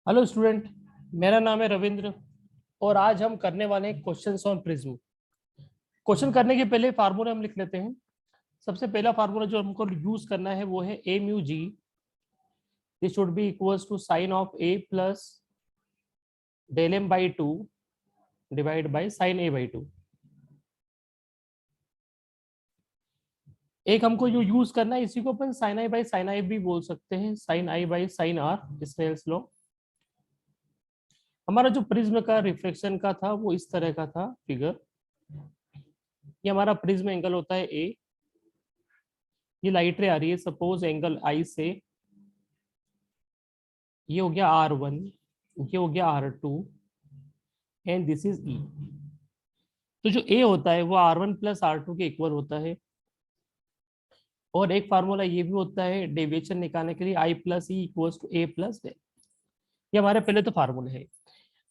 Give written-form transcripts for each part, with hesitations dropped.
Hello student, मेरा नाम है रविंद्र और आज हम करने वाले हैं क्वेश्चंस ऑन प्रिज्म। क्वेश्चन करने के पहले फार्मूला हम लिख लेते हैं। सबसे पहला फार्मूला जो हमको यूज करना है वो है A mu G. This should be equals to sine of A plus del M by two divide by sine A by two. एक हमको जो यूज करना है इसी को अपन sine i by sine i भी बोल सकते हैं, sine i by sine r, Snell's law. हमारा जो प्रिज्म का रिफ्लेक्शन का था वो इस तरह का था फिगर। ये हमारा प्रिज्म एंगल होता है ए। ये लाइट रे आ रही है सपोज एंगल आई से, ये हो गया R1, ये हो गया R2 and this is E। तो जो A होता है वो R1 प्लस R2 के इक्वल होता है। और एक फार्मूला ये भी होता है डेविएशन निकालने के लिए, I plus E equals to A plus del. ये हमारे पहले तो फार्मूले है।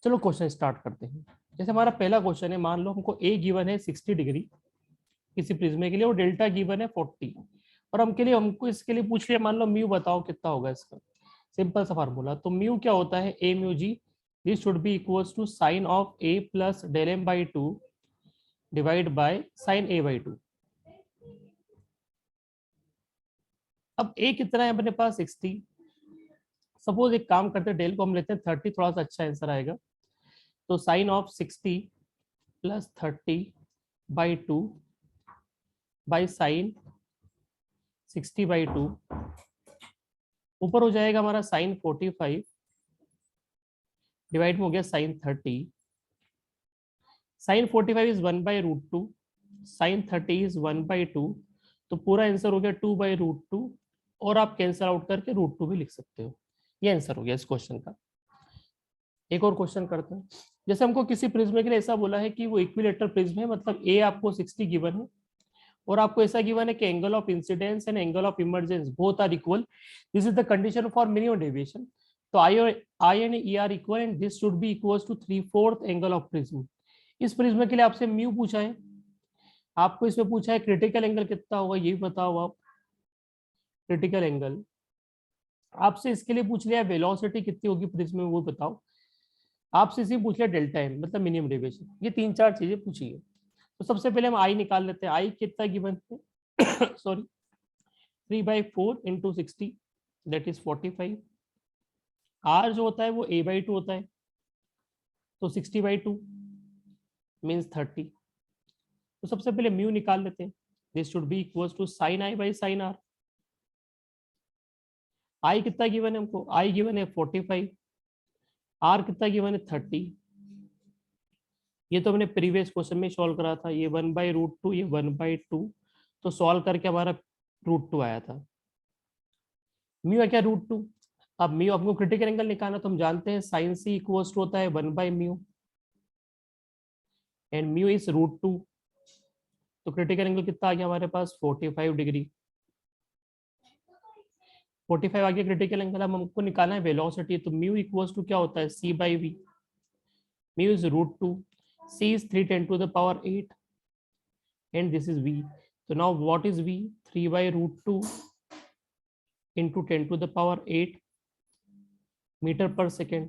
चलो क्वेश्चन स्टार्ट करते हैं। जैसे हमारा पहला क्वेश्चन है, मान लो हमको A गिवन है 60 डिग्री किसी प्रिज्मे के लिए और डेल्टा गिवन है 40, और हमको इसके लिए पूछ लिया मान लो म्यू बताओ कितना होगा इसका। सिंपल सा फार्मूला, तो म्यू क्या होता है A mu G. This should be equals to sine of A plus del M by two divide by sine A by two. अब ए कितना है अपने पास 60। सपोज एक काम करते हैं, डेल को हम लेते हैं 30, थोड़ा सा अच्छा आंसर आएगा। तो sine of 60 plus 30 by two by sine 60 by two, ऊपर हो जाएगा हमारा साइन 45 डिवाइड में हो गया sine 30। Sine 45 is 1 by root two, sine 30 is 1 by two, तो पूरा आंसर हो गया 2 बाई रूट टू, और आप कैंसिल आउट करके रूट टू भी लिख सकते हो। ये आंसर हो गया इस क्वेश्चन का। एक और क्वेश्चन करते हैं। जैसे हमको किसी प्रिज्म के लिए ऐसा बोला है कि वो इक्विलेटरल प्रिज्म है, मतलब ए आपको 60 गिवन है और आपको ऐसा गिवन है कि angle of incidence and angle of emergence both are equal. This is the condition for minimum deviation. तो i and e are equal and this should be equals to 3/4 angle of prism. इस prism के लिए आपसे mu पूछा है, आपको इसमें पूछा है क्रिटिकल एंगल कितना होगा, ये भी बताओ आप। क्रिटिकल एंगल आपसे इसके लिए पूछ लिया, वेलोसिटी कितनी होगी प्रिज्म में वो बताओ। आपसे इसी पूछ लिया डेल्टा एम मतलब मिनिमम डेविएशन। ये 3-4 चीजें पूछी है। तो सबसे पहले हम आई निकाल लेते हैं। आई कितना गिवन है sorry 3/4 into 60 that is 45। R जो होता है वो a/2 होता है, तो 60/2 मीन्स 30। तो सबसे पहले म्यू निकाल लेते हैं। This should be equals to sine i by sine r. I कितना गिवन है हमको, आई गिवन है 45, आर कितना गिवन है 30। ये तो हमने प्रीवियस क्वेश्चन में सॉल्व करा था, ये 1 बाई रूट टू, ये 1/2, तो सॉल्व करके हमारा रूट टू आया था। म्यू है क्या रूट टू। अब म्यू आपको क्रिटिकल एंगल निकालना, तो हम जानते हैं साइन सी इक्वल्स टू होता है 1 by mu and mu is root two. तो क्रिटिकल एंगल कितना आ गया हमारे पास 45 डिग्री। 45 आ गया क्रिटिकल एंगल। अब हमको निकालना है वेलोसिटी, तो म्यू इक्वल्स टू क्या होता है C by V. Mu is root two, C is 3 × 10⁸ and this is v. So now what is v? 3/√2 into 10⁸ metre पर सेकेंड।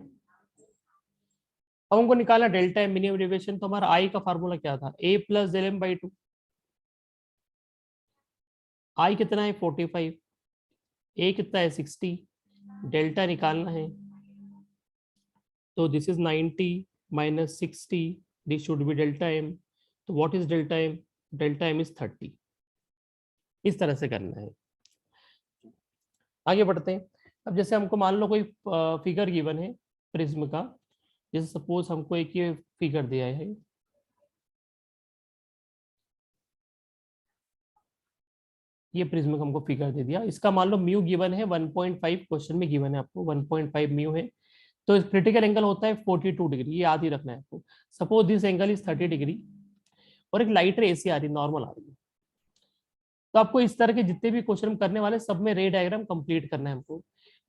अब हमको निकालना डेल्टा एम मिनिमम डेविएशन। तो हमारा आई का फार्मूला क्या था, a plus del M by two. I कितना है 45, a कितना है 60, डेल्टा निकालना है। तो this is 90 minus 60, this should be delta M. तो what is delta M, delta M is 30। इस तरह से करना है। आगे बढ़ते हैं। अब जैसे हमको मान लो कोई फिगर गिवन है प्रिज्म का, जैसे सपोज हमको एक ये फिगर दिया है, ये प्रिज्म का हमको फिगर दे दिया। इसका मान लो म्यू गिवन है 1.5, क्वेश्चन में गिवन है आपको 1.5 म्यू है। तो क्रिटिकल एंगल होता है 42 डिग्री, ये याद ही रखना है आपको। Suppose this angle is 30 degree और एक लाइट रे ऐसी आ रही नॉर्मल आ रही है। तो आपको इस तरह के जितने भी क्वेश्चन करने वाले सब में रे डायग्राम कंप्लीट करना है हमको,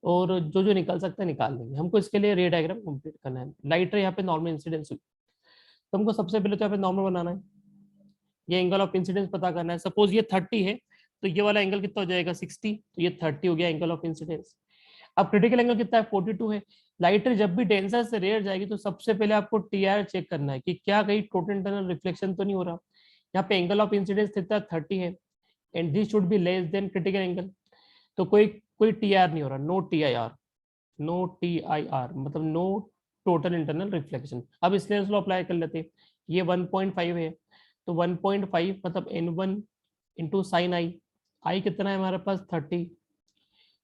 और जो जो निकल सकता है निकाल लेंगे। हमको इसके लिए रे डायग्राम कंप्लीट करना है। लाइट रे यहाँ पे नॉर्मल इंसिडेंस हुई, तो हमको सबसे पहले तो यहाँ पे नॉर्मल बनाना है। ये एंगल ऑफ इंसिडेंस पता करना है। सपोज ये 30 है तो ये वाला एंगल कितना हो जाएगा 60, तो ये 30 हो गया एंगल ऑफ इंसिडेंस। अब क्रिटिकल एंगल कितना है 42 है। लाइट रे जब भी डेंसर से रेयर जाएगी तो सबसे पहले आपको टीआर चेक करना है कि क्या कहीं टोटल इंटरनल रिफ्लेक्शन तो नहीं हो रहा। यहाँ पे एंगल ऑफ इंसिडेंस कितना 30 है and this should be less than critical angle. तो कोई कोई टीआर नहीं हो रहा, नो टीआईआर, नो टीआईआर मतलब नो टोटल इंटरनल रिफ्लेक्शन। अब स्नेल्स लॉ अप्लाई कर लेते हैं। ये 1.5 है तो 1.5 मतलब n1 इंटू साइन आई। आई कितना है हमारे पास 30।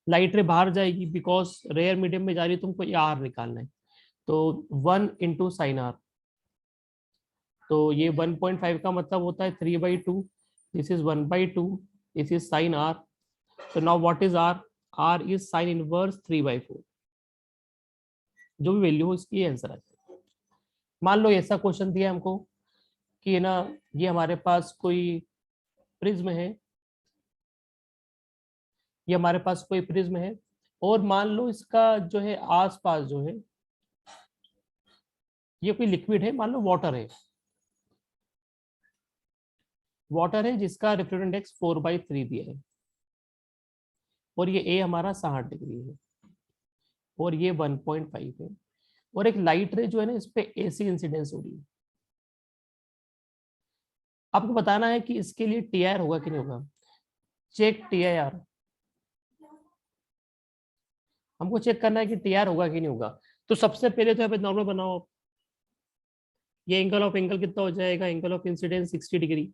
लाइट रे बाहर जाएगी बिकॉज रेयर मीडियम में जा रही है, तुमको ये आर निकालना है तो 1 इंटू साइन आर। तो ये 1.5 का मतलब होता है 3/2। This is 1/2, this is sine are. तो now what is r? R is sine inverse 3/4। जो भी वैल्यू हो इसकी आंसर आ जाएगा। मान लो ऐसा क्वेश्चन दिया हमको कि ना ये हमारे पास कोई प्रिज्म है, ये हमारे पास कोई प्रिज्म है और मान लो इसका जो है आसपास जो है ये कोई लिक्विड है, मान लो वाटर है, वाटर है जिसका रिफ्लेक्टिव इंडेक्स 4/3 दिया है और ये ए हमारा 60 डिग्री है और ये 1.5 है और एक लाइट रे जो है ना इस पे एसी इंसिडेंस हो रही है। आपको बताना है कि इसके लिए टीआर होगा कि नहीं होगा। चेक टीआईआर, हमको चेक करना है कि टीआर होगा कि नहीं होगा। तो सबसे पहले तो यहाँ पे नॉर्मल बनाओ। ये एंगल ऑफ एंगल कितना हो जाएगा, एंगल ऑफ इंसिडेंस 60 डिग्री,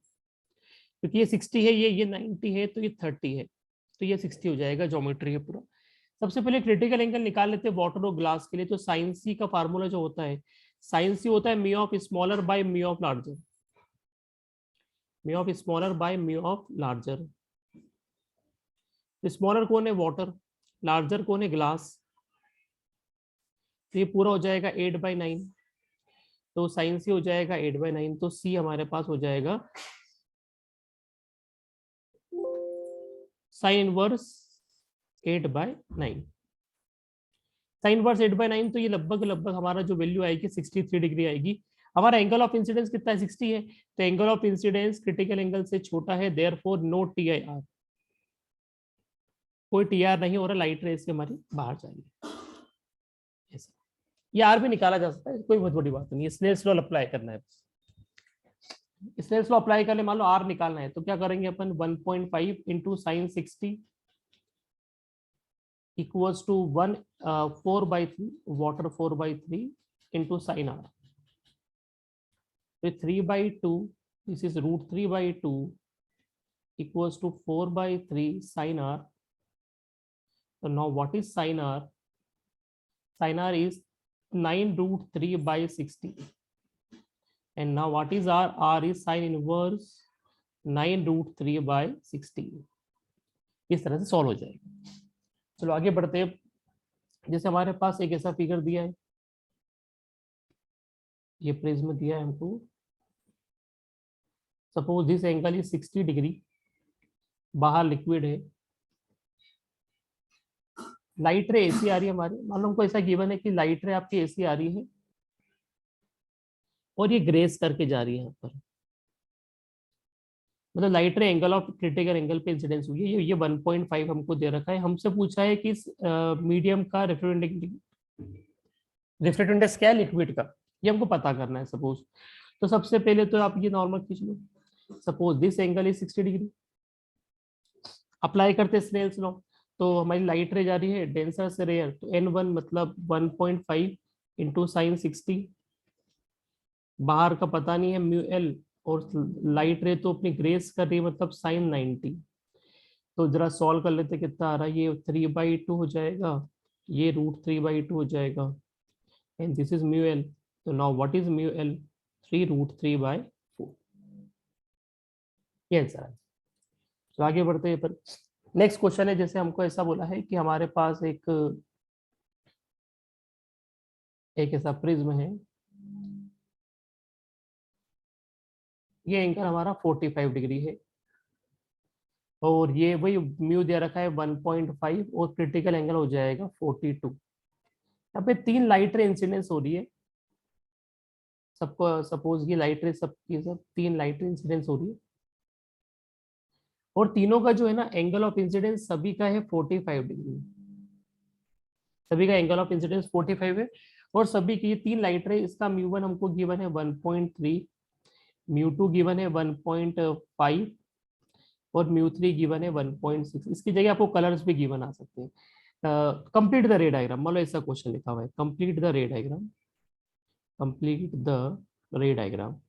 क्योंकि ये 60 है, ये 90 है तो ये 30 है तो ये 60 हो जाएगा। ज्योमेट्री है पूरा। सबसे पहले क्रिटिकल एंगल निकाल लेते हैं वाटर और ग्लास के लिए। तो साइन सी का फार्मूला जो होता है, साइन सी होता है mu of smaller by mu of larger, mu of smaller by mu of larger. Smaller कौन है? वाटर। लार्जर कौन है? ग्लास। तो ये पूरा हो जाएगा 8/9। तो साइन सी हो जाएगा 8/9। तो सी हमारे पास हो जाएगा साइन इनवर्स 8/9। साइन इनवर्स 8/9 तो ये लगभग लगभग हमारा जो वैल्यू आएगी 63 डिग्री आएगी। हमारा एंगल ऑफ इंसिडेंस कितना है? 60 है। तो angle of incidence critical angle से छोटा है, देयरफॉर नो टीआईआर। कोई टीआर नहीं हो रहा, लाइट रेस से हमारी बाहर जाएगी। ऐसा ये आर भी निकाला जा सकता है, कोई बहुत बड़ी बात नहीं है। स्नेल्स लॉ अप्लाई करना है। स्नेल्स लॉ अप्लाई कर ले, मान लो आर निकालना है तो क्या करेंगे अपन 1.5 into sine 60 equals to 4/3 water 4/3 into sine are. तो 3/2 this is √3/2 equals to 4/3 sin r. So now what is sin r? Sin r is 9√3/60. And now what is r? R is sin inverse 9√3/60. इस तरह से solve हो जाएगा। चलो आगे बढ़ते हैं। जैसे हमारे पास एक ऐसा फिगर दिया है, ये प्रिज्म दिया है हमको। Suppose this angle is 60 degree, बाहर लिक्विड है, लाइट रे एसी आ रही है हमारी। मान लो हमको ऐसा गिवन है कि लाइट रे आपकी एसी आ रही है और ये ग्रेस करके जा रही है यहाँ पर, मतलब लाइट रे एंगल ऑफ क्रिटिकल एंगल पे इंसिडेंस हुई है। ये 1.5 हमको दे रखा है। हमसे पूछा है कि इस मीडियम का रिफ्लेक्टिव इंडेक्स क्या है लिक्विड का, ये हमको पता करना है सपोज। तो सबसे पहले तो आप ये नॉर्मल खींच लो। Suppose this angle is 60 degree. Apply करते स्नेल्स लॉ। तो हमारी लाइट रे जा रही है डेंसर से रेयर, तो n1 मतलब 1.5 इंटू साइन 60। बाहर का पता नहीं है म्यू एल, और लाइट रे तो अपनी ग्रेस कर रही है मतलब साइन 90। तो जरा सॉल्व कर लेते कितना आ रहा है। ये 3/2 हो जाएगा, ये √3/2 हो जाएगा and this is mu L. तो now what is mu L? 3√3/4। ये आंसर है। तो आगे बढ़ते हैं पर नेक्स्ट क्वेश्चन है। जैसे हमको ऐसा बोला है कि हमारे पास एक ऐसा प्रिज्म है, ये एंगल हमारा 45 डिग्री है और ये वही म्यू दे रखा है 1.5 और क्रिटिकल एंगल हो जाएगा 42। यहाँ पे 3 लाइट रे इंसिडेंस हो रही है सबको। सपोज ये लाइट रे सबकी सब 3 लाइट रे इंसिडेंस हो रही है और तीनों का जो है ना एंगल ऑफ इंसिडेंस सभी का है 45 डिग्री। सभी का एंगल ऑफ इंसिडेंस 45 है और सभी की ये 3 लाइट रे, इसका म्यू1 हमको गिवन है 1.3, म्यू2 गिवन है 1.5 और म्यू3 गिवन है 1.6। इसकी जगह आपको कलर्स भी गिवन आ सकते हैं। कंप्लीट द रे डायग्राम, मान लो ऐसा क्वेश्चन लिखा हुआ है, कंप्लीट द रे डायग्राम, कंप्लीट द रे डायग्राम।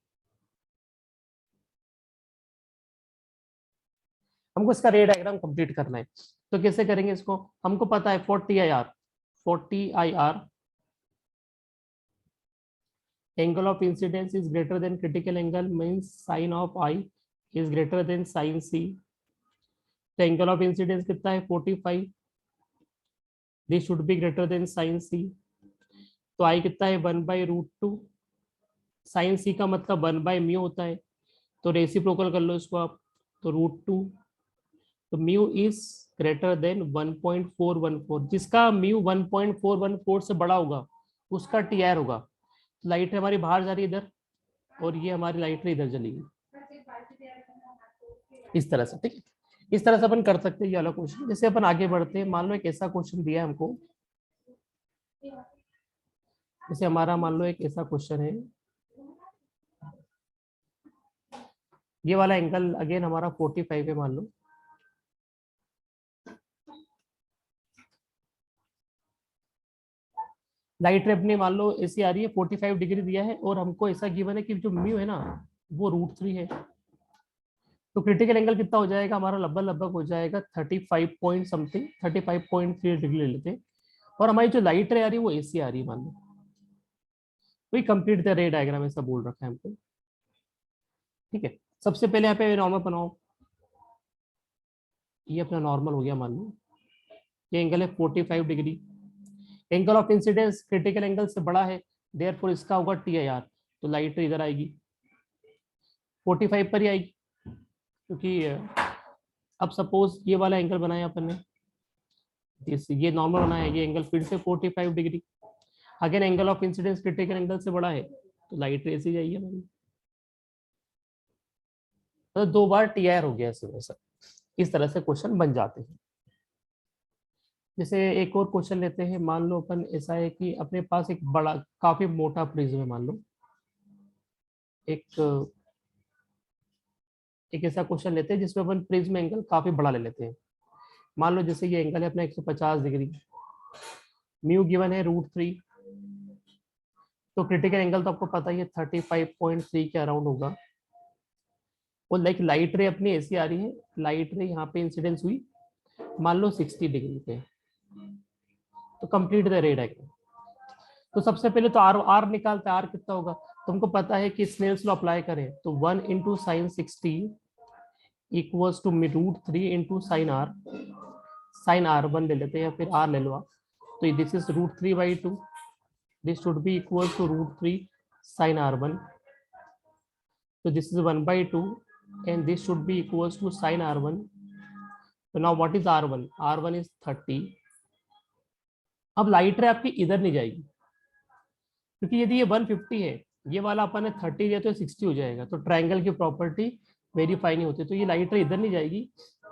हमको इसका रे डायग्राम कंप्लीट करना है, तो कैसे करेंगे इसको? हमको पता है 40 IR angle of incidence is greater than critical angle means sin of I is greater than sin C। तो एंगल ऑफ इंसिडेंस कितना है 45, this should be greater then sin C। तो I कितना है 1/√2, sin C का मतलब 1/μ होता है, तो रेसिप्रोकल कर लो इसको आप, तो √2, तो म्यू इज ग्रेटर देन 1.414। जिसका म्यू 1.414 से बड़ा होगा उसका टीआर होगा। लाइट हमारी बाहर जा रही है इधर और ये हमारी लाइट इधर जलेगी, इस तरह से। ठीक है, इस तरह से अपन कर सकते हैं ये वाला क्वेश्चन। जैसे अपन आगे बढ़ते हैं, मान लो एक ऐसा क्वेश्चन दिया है हमको, जैसे हमारा मान लो एक ऐसा क्वेश्चन है, ये वाला एंगल अगेन हमारा 45 है मान लो, लाइट रे अपनी मान लो ऐसी आ रही है 45 डिग्री दिया है और हमको ऐसा गिवन है कि जो म्यू है ना वो √3 है। तो क्रिटिकल एंगल कितना हो जाएगा हमारा? लगभग लगभग हो जाएगा 35 पॉइंट समथिंग, 35.3 डिग्री ले लेते हैं। और हमारी जो लाइट रे आ रही है वो ऐसी आ रही है मान लो। वही कंप्लीट द रे डायग्राम ऐसा बोल रखा है हमको। ठीक है, सबसे पहले यहाँ पे नॉर्मल बनाओ, ये अपना नॉर्मल हो गया मान लो, ये एंगल है 45 degree, angle of incidence critical angle से बड़ा है, देयरफॉर इसका होगा TIR। तो लाइट रे इधर आएगी 45 पर ही आएगी, क्योंकि अब सपोज ये वाला एंगल बनाया अपन ने, ये नॉर्मल बनाया, ये एंगल फिर से 45 degree, again angle of incidence critical angle से बड़ा है तो लाइट रे से जाइए हमारी, तो 2 बार TIR हो गया ऐसे वैसा। इस तरह से क्वेश्चन बन जाते हैं। जैसे एक और क्वेश्चन लेते हैं, मान लो अपन ऐसा है कि अपने पास एक बड़ा काफी मोटा प्रिज्म है, मान लो एक ऐसा क्वेश्चन लेते हैं जिसमें अपन प्रिज्म एंगल काफी बड़ा ले लेते हैं। मान लो जैसे ये एंगल है अपना 150 डिग्री, म्यू गिवन है √3, तो क्रिटिकल एंगल तो आपको पता ही है 35.3 के अराउंड होगा। और लाइट रे अपनी ऐसी आ रही है, लाइट रे यहाँ पे इंसिडेंस हुई मान लो 60 डिग्री पे, तो कंप्लीट द रे डायग्राम। तो सबसे पहले तो आर निकालते हैं, आर कितना होगा? तुमको पता है कि स्नेल्स लॉ अप्लाई करें तो 1 × sin 60 equals to √3 × sin r, sin r1 ले लेते हैं या फिर r ले लो आप, तो this is √3/2, this should be equal to √3 sin r1, तो this is 1/2 and this should be equals to sin r1। so now what is r1? r1 is 30। अब लाइट रे आपकी इधर नहीं जाएगी, क्योंकि यदि ये 150 है, ये वाला अपन ने 30 दिया तो 60 हो जाएगा, तो ट्रायंगल की प्रॉपर्टी वेरीफाई नहीं होती। तो ये लाइट रे इधर नहीं जाएगी,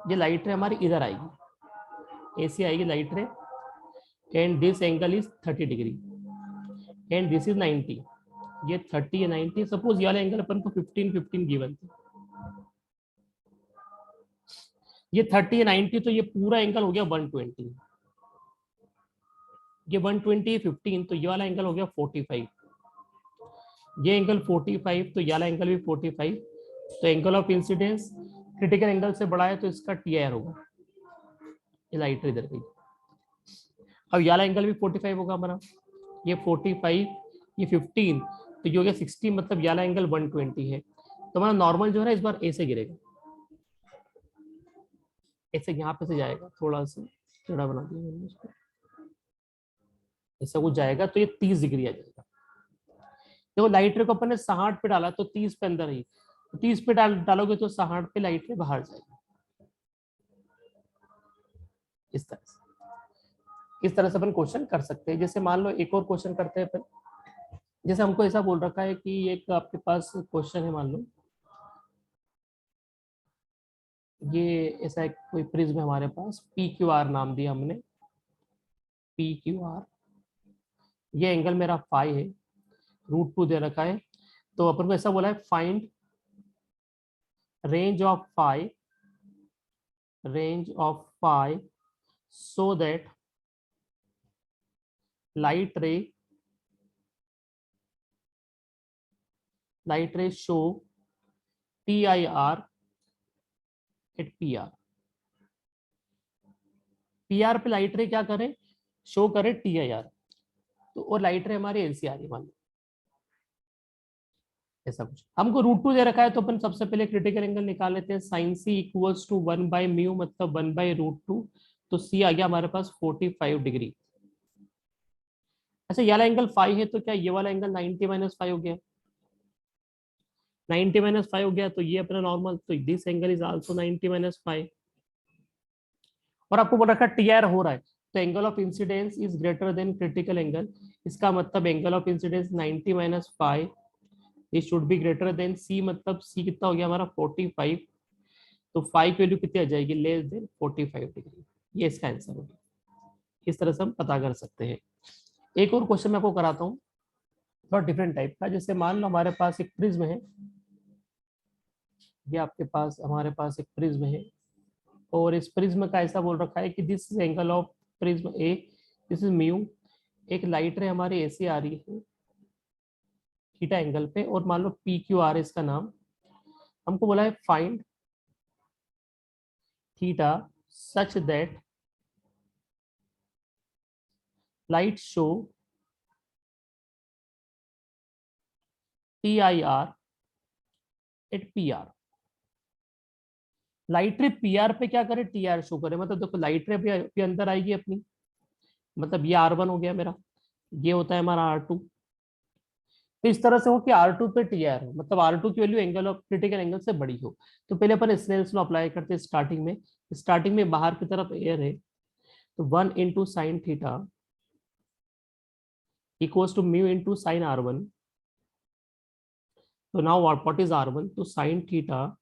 ये लाइट रे हमारी इधर आएगी, ऐसी आएगी लाइट रे, and this angle is 30 degree and this is 90। ये 30 या 90, सपोज ये वाला एंगल अपन को 15 गिवन थे, ये 30 या 90, तो ये पूरा एंगल हो गया 120, ये 120 15, तो ये वाला एंगल हो गया 45, ये एंगल 45, तो ये वाला एंगल भी 45। तो angle of incidence critical angle से बड़ा है तो इसका TIR होगा, ये लाइट इधर गई। अब ये वाला एंगल भी 45 होगा हमारा, ये 45, ये 15, तो ये हो गया 60, मतलब ये वाला एंगल 120 है। तो हमारा नॉर्मल जो है इस बार ऐसे गिरेगा, ऐसे यहाँ पे से जाएगा, थोड़ा सा टेढ़ा बना दिया मैंने इसको, ऐसा कुछ जाएगा, तो ये 30 डिग्री आ जाएगा। देखो लाइट रे को अपन ने 60 पे डाला तो 30 पे अंदर ही, तो 30 पे डालोगे तो 60 पे लाइट रे बाहर जाएगी, इस तरह से अपन क्वेश्चन कर सकते हैं। जैसे मान लो एक और क्वेश्चन करते हैं अपन, जैसे हमको ऐसा बोल रखा है कि एक आपके पास क्वेश्चन है, मान लो ये ऐसा एक कोई प्रिज्म है हमारे पास, PQR नाम दिया हमने, पी क्यू आर, ये एंगल मेरा फाई है, √2 दे रखा है, तो अपन को ऐसा बोला है find range of phi so that light ray show TIR at PR। PR पे लाइट रे क्या करें, शो करे TIR, तो और लाइट रे हमारी एलसी आ रही है मान लो, ऐसा कुछ। हमको √2 दे रखा है, तो अपन सबसे पहले क्रिटिकल एंगल निकाल लेते हैं। साइन सी इक्वल्स टू 1/μ मतलब 1/√2, तो सी आ गया हमारे पास 45 डिग्री। अच्छा, ये वाला एंगल फाई है, तो क्या ये वाला एंगल 90 - 5 हो गया? 90 - 5 हो गया, तो ये अपना नॉर्मल, तो दिस एंगल इज आल्सो 90 - 5। और आपको बोल रखा टीआर हो रहा है, तो angle of incidence is greater than critical angle. इसका मतलब एंगल ऑफ इंसिडेंस 90 - 5 ये शुड बी ग्रेटर देन सी, मतलब सी कितना हो गया हमारा 45, तो 5 की वैल्यू कितनी आ जाएगी, लेस देन 45 डिग्री। ये इसका आंसर होगा। इस तरह से हम पता कर सकते हैं। एक और क्वेश्चन मैं आपको कराता हूँ, थोड़ा डिफरेंट टाइप का। जैसे मान लो हमारे पास एक प्रिज्म है, ये आपके पास हमारे पास एक प्रिज्म है, और इस प्रिज्म का ऐसा बोल रखा है कि this angle of prism A, this is mu. एक लाइट रे हमारी ऐसी आ रही है थीटा एंगल पे, और मान लो पी क्यू आर इसका नाम। हमको बोला है find theta such that light show TIR at PR। Light ray PR पे क्या करे, TR शो करे, मतलब देखो लाइट रे भी अंदर आएगी अपनी, मतलब ये R1 हो गया मेरा, ये होता है हमारा R2। तो इस तरह से हो कि R2 पे TR हो, मतलब R2 की value angle of critical angle से बड़ी हो। तो पहले अपन स्नेल्स लॉ अप्लाई करते हैं स्टार्टिंग में बाहर की तरफ एयर है, तो 1 × sin theta equals to mu × sin R1। तो नाउ व्हाट इज R1, तो sin थीटा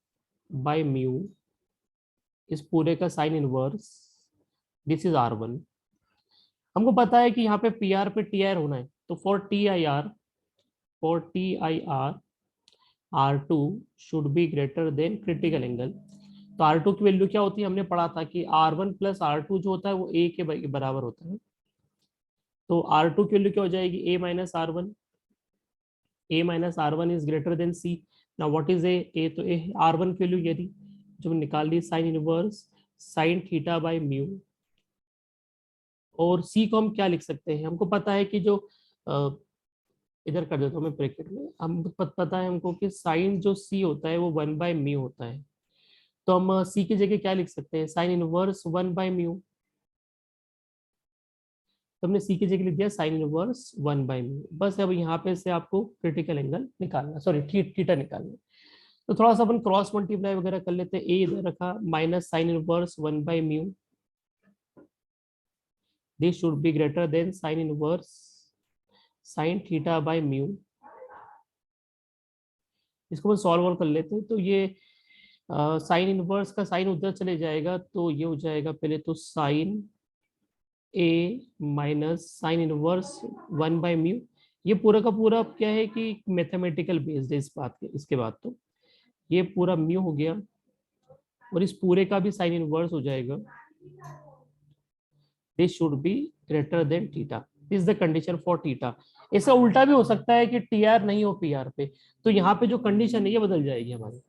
बाय म्यू, इस पूरे का sine inverse, this is R1। हमको पता है कि यहाँ पे PR पे TR होना है, तो for TIR R2 should be greater than critical angle. तो R2 की वैल्यू क्या होती है, हमने पढ़ा था कि R1 + R2 जो होता है वो A के बराबर होता है। तो R2 की वैल्यू क्या हो जाएगी, A - R1। A - R1 is greater than C। Now what is A, तो R1 की वैल्यू ये थी जो निकाल ली, sine inverse sine theta by mu. और C को हम क्या लिख सकते हैं, हमको पता है कि जो इधर कर देता हूँ मैं ब्रैकेट में, हम पता है हमको कि साइन जो C होता है वो 1/μ होता है। तो हम C की जगह क्या लिख सकते हैं, साइन इनवर्स 1/μ। तो हमने C की जगह लिख दिया साइन इनवर्स 1/μ। बस अब यहाँ पे से आपको क्रिटिकल एंगल निकालना, सॉरी थीटा निकालना। तो थोड़ा सा अपन क्रॉस मल्टीप्लाई वगैरह कर लेते हैं। ए इधर रखा minus sine inverse 1/μ, this should be greater than sine inverse sine theta by mu. इसको अपन सॉल्व कर लेते हैं। तो ये साइन इनवर्स का साइन उधर चले जाएगा, तो ये हो जाएगा पहले तो sine A minus sine inverse 1/μ। ये पूरा का पूरा क्या है कि मैथमेटिकल बेस्ड है इस बात के, इसके बाद तो ये पूरा म्यू हो गया, और इस पूरे का भी साइन इनवर्स हो जाएगा, this should be greater then theta, this is the condition for theta. ऐसा उल्टा भी हो सकता है कि TR नहीं हो PR पे, तो यहाँ पे जो कंडीशन है ये बदल जाएगी हमारी।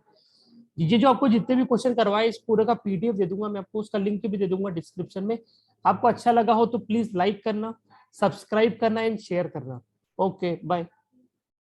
ये जो आपको जितने भी क्वेश्चन करवाए, इस पूरे का PDF दे दूंगा मैं आपको, उसका लिंक भी दे दूंगा डिस्क्रिप्शन में। आपको अच्छा लगा हो तो प्लीज लाइक करना, सब्सक्राइब करना एंड शेयर करना। Okay bye.